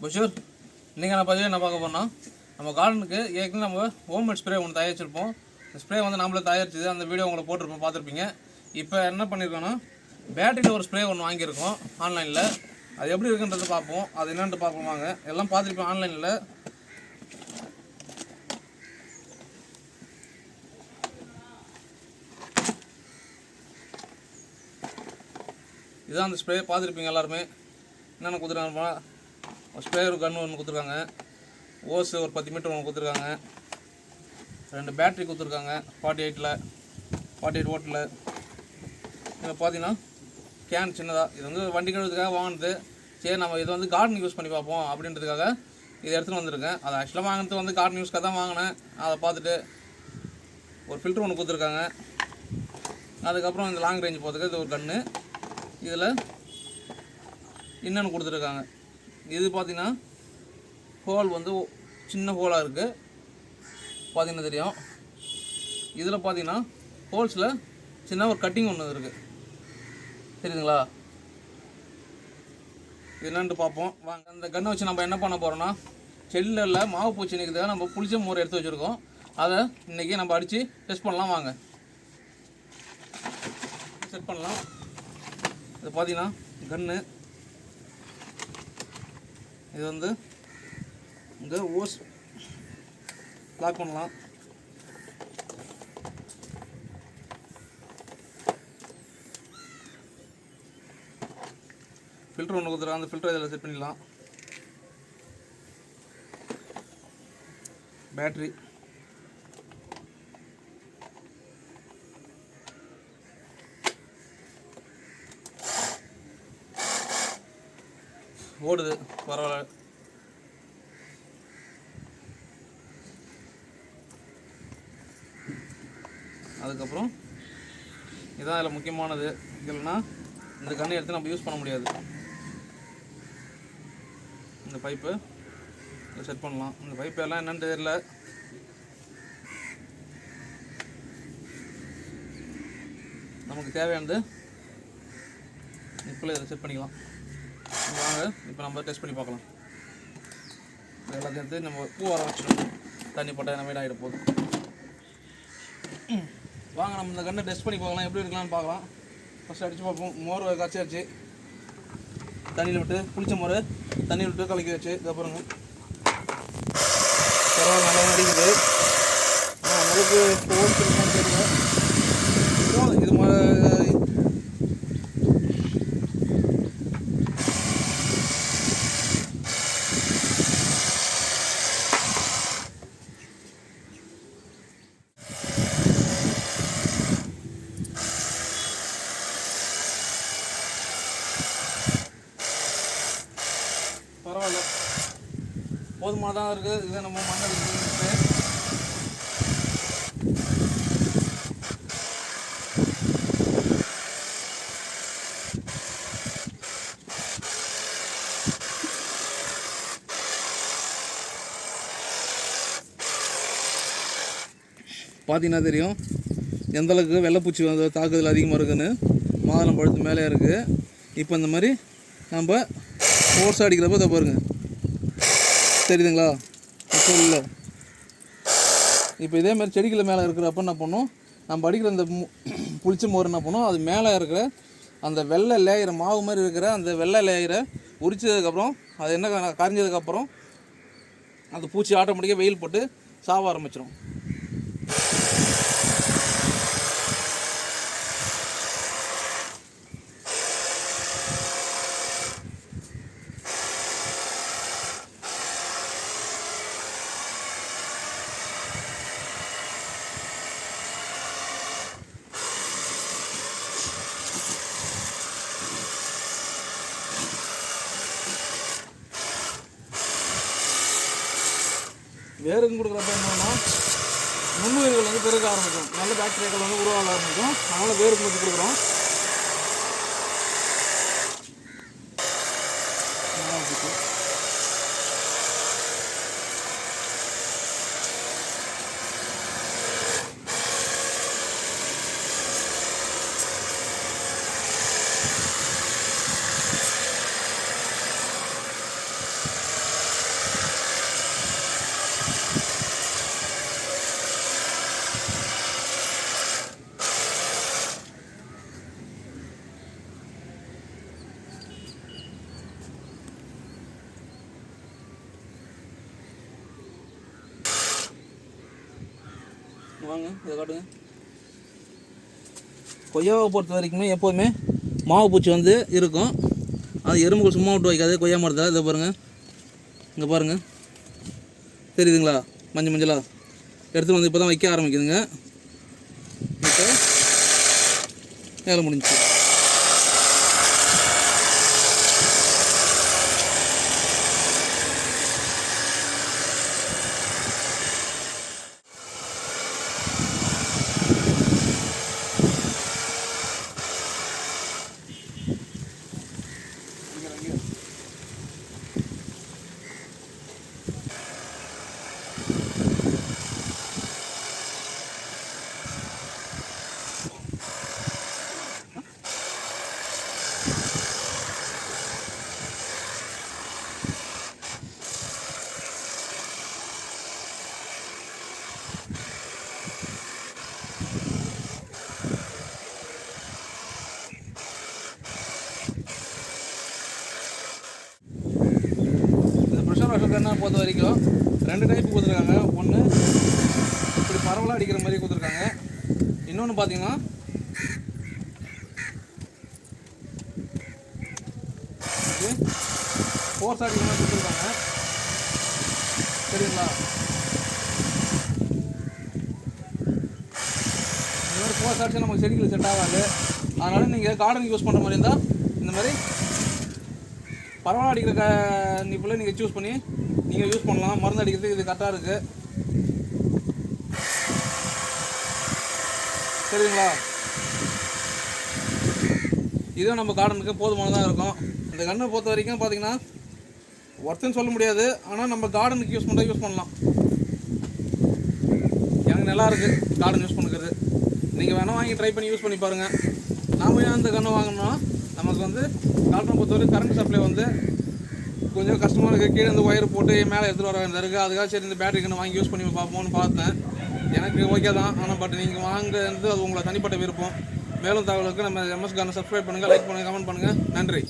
பஷூர், இன்றைக்கி நான் பதிவு என்ன பார்க்க போனால் நம்ம கார்டனுக்கு ஏற்கனவே நம்ம ஹோம்மேட் ஸ்ப்ரே ஒன்று தயாரிச்சிருப்போம். இந்த ஸ்ப்ரே வந்து நம்மளே தயாரிச்சது, அந்த வீடியோ உங்களை போட்டிருப்போம், பார்த்துருப்பீங்க. இப்போ என்ன பண்ணியிருக்கோன்னா பேட்டரியில் ஒரு ஸ்ப்ரே ஒன்று வாங்கியிருக்கோம் ஆன்லைனில். அது எப்படி இருக்குன்றது பார்ப்போம், அது என்னென்னு பார்ப்போம். வாங்க, எல்லாம் பார்த்துருப்போம் ஆன்லைனில். இதுதான் அந்த ஸ்ப்ரே பார்த்துருப்பீங்க எல்லாருமே. என்னென்ன கொடுத்துருக்காங்க, ஸ்ப்ரே ஒரு கன்று ஒன்று கொடுத்துருக்காங்க, ஓஸு ஒரு 10 மீட்டர் ஒன்று கொடுத்துருக்காங்க, 2 பேட்ரி கொடுத்துருக்காங்க 48 வோல்ட்டில். இதில் பார்த்தீங்கன்னா கேன் சின்னதாக, இது வந்து வண்டி கழுவுறதுக்காக வாங்கினது. சரி, நம்ம இது வந்து கார்டன் யூஸ் பண்ணி பார்ப்போம் அப்படின்றதுக்காக இதை எடுத்துகிட்டு வந்திருக்கேன். அதை ஆக்சுவலாக வாங்கினது வந்து கார்டன் யூஸ்க்காக தான் வாங்கினேன். அதை பார்த்துட்டு ஒரு ஃபில்ட்ரு ஒன்று கொடுத்துருக்காங்க. அதுக்கப்புறம் இந்த லாங் ரேஞ்ச் போகிறதுக்கு இது ஒரு கன்று. இதில் இன்னொன்று கொடுத்துருக்காங்க. இது பார்த்திங்கன்னா ஹோல் வந்து சின்ன ஹோலாக இருக்குது, பார்த்திங்கன்னா தெரியும். இதில் பார்த்திங்கன்னா ஹோல்ஸில் சின்ன ஒரு கட்டிங் ஒன்று இருக்குது, தெரியுதுங்களா? இது என்னன்ட்டு பார்ப்போம் வாங்க. அந்த கன்னை வச்சு நம்ம என்ன பண்ண போகிறோன்னா, செல்லில் மாவு பூச்சி நிற்கிறதுக்காக நம்ம புளிச்ச மோர் எடுத்து வச்சுருக்கோம். அதை இன்றைக்கி நம்ம அடித்து டெஸ்ட் பண்ணலாம். வாங்க செட் பண்ணலாம். இது பார்த்திங்கன்னா கன்று. இது வந்து இந்த ஓஸ் லாக் பண்ணலாம். ஃபில்ட்ரு ஒன்று கொடுத்துருக்காங்க, அந்த ஃபில்டர் இதில் செட் பண்ணிடலாம். பேட்ரி, ஓடுது, பரவாயில்ல. அதுக்கப்புறம் இதுதான் இதில் முக்கியமானது. இல்லைன்னா இந்த கண்ணை எடுத்து நம்ம யூஸ் பண்ண முடியாது. இந்த பைப்பு இதை செட் பண்ணலாம். இந்த பைப்பு எல்லாம் என்னன்னு தெரியல. நமக்கு தேவையானது இப்போ இதில் செட் பண்ணிக்கலாம். வாங்க, இப்போ நம்ம டெஸ்ட் பண்ணி பார்க்கலாம். எல்லாத்தையும் எடுத்து நம்ம பூ வர வச்சிடணும். தண்ணி போட்டால் என்ன ஆகிட போகுது. வாங்க, நம்ம இந்த கண்ணை டெஸ்ட் பண்ணி பார்க்கலாம், எப்படி இருக்கலாம்னு பார்க்கலாம். ஃபஸ்ட்டு அடித்து பார்ப்போம். மோர் காய்ச்சி தண்ணியில் விட்டு, புளிச்ச மோர் தண்ணியில் விட்டு கலக்கி வச்சு, இதை பாருங்க, பரவாயில்ல, நல்லா அடிக்குது. நம்மளுக்கு போட்டு தெரியல. இது பரவாயில்ல, போதுமாக தான் இருக்குது. இதை நம்ம மண் அடிச்சு பார்த்தீங்கன்னா தெரியும் எந்தளவுக்கு வெள்ளைப்பூச்சி வந்து தாக்குதல் அதிகமாக இருக்குதுன்னு. மாதுளம் பழுத்து மேலே இருக்குது. இப்போ இந்த மாதிரி நம்ம ஃபோர்ஸாக அடிக்கிறப்ப இதை பாருங்கள், தெரியுதுங்களா? இப்போ இல்லை. இப்போ இதே மாதிரி செடிகள் மேலே இருக்கிறப்ப என்ன பண்ணணும், நம்ம அடிக்கிற அந்த புளிச்ச மோர் என்ன பண்ணணும், அது மேலே இருக்கிற அந்த வெள்ளை லேயரை, மாவு மாதிரி இருக்கிற அந்த வெள்ளை லேயரை உரிச்சதுக்கப்புறம், அது என்ன கரைஞ்சதுக்கப்புறம் அந்த பூச்சி ஆட்டோமேட்டிக்காக வெயில் போட்டு சாவ ஆரம்பிச்சிடும். வேருக்கு கொடுக்குறப்ப என்னன்னா, நுண்ணுயிர்கள் வந்து பெருக ஆரம்பிக்கும், நல்ல பாக்டீரியாக்கள் வந்து உருவாக ஆரம்பிக்கும். அதனால் வேருக்கு கொடுத்து கொடுக்குறோம். வாங்க இதை காட்டுங்க. கொய்யாவை பொறுத்த வரைக்குமே எப்போதுமே மாவு பூச்சி வந்து இருக்கும். அது எறும்புகள் சும்மா விட்டு வைக்காது கொய்யா மரத்தில். இதை பாருங்கள், இங்கே பாருங்கள் தெரியுதுங்களா, மஞ்சள் மஞ்சளாக எடுத்து வந்து இப்போ தான் வைக்க ஆரம்பிக்குதுங்க. இப்போ வேலை முடிஞ்சிச்சு. ப்ரெஷர் வாஷர் கன்னை பொறுத்த வரைக்கும் 2 டைப்பு கொடுத்துருக்காங்க. ஒன்று இப்படி பரவலாக அடிக்கிற மாதிரி கொடுத்துருக்காங்க. இன்னொன்று பார்த்தீங்கன்னா ஃபோர்ஸ் அடிக்கிற மாதிரி கொடுத்துருக்காங்க. சரிங்களா, இந்த மாதிரி ஃபோர்ஸ் அடிச்சா நமக்கு செடிகள் செட் ஆகாது. அதனால் நீங்கள் கார்டனுக்கு யூஸ் பண்ணுற மாதிரி இருந்தால் இந்த மாதிரி பரவாயில்ல அடிக்கிற நிப்பில் நீங்கள் சூஸ் பண்ணி நீங்கள் யூஸ் பண்ணலாம். மருந்து அடிக்கிறதுக்கு இது கரெக்டாக இருக்குது. சரிங்களா, இதுவும் நம்ம கார்டனுக்கு போதுமானதாக இருக்கும். இந்த கன்னை பொறுத்த வரைக்கும் பார்த்தீங்கன்னா ஒர்த்துன்னு சொல்ல முடியாது, ஆனால் நம்ம கார்டனுக்கு யூஸ் பண்ணலாம். எனக்கு நல்லா இருக்குது கார்டன் யூஸ் பண்ணிக்கிறது. நீங்கள் வேணால் வாங்கி ட்ரை பண்ணி யூஸ் பண்ணி பாருங்கள். நாம் ஏன் அந்த கன்னை வாங்கினோம்னா நமக்கு வந்து கார்டனை பொறுத்தவரை கரண்ட் சப்ளை வந்து கொஞ்சம் கஷ்டமாக இருக்குது. கீழே இந்த ஒயர் போட்டு மேலே எடுத்துகிட்டு வர வேண்டியது இருக்குது. அதுக்காக சரி இந்த பேட்டரி கன்று வாங்கி யூஸ் பண்ணி பார்ப்போம்னு பார்த்தேன். எனக்கு ஓகே தான். ஆனால் பட் நீங்கள் வாங்குறது அது உங்களை தனிப்பட்ட விருப்பம். மேலும் தகவலுக்கு நம்ம MS கார்டனை சப்ஸ்கிரைப் பண்ணுங்கள், லைக் பண்ணுங்கள், கமெண்ட் பண்ணுங்கள். நன்றி.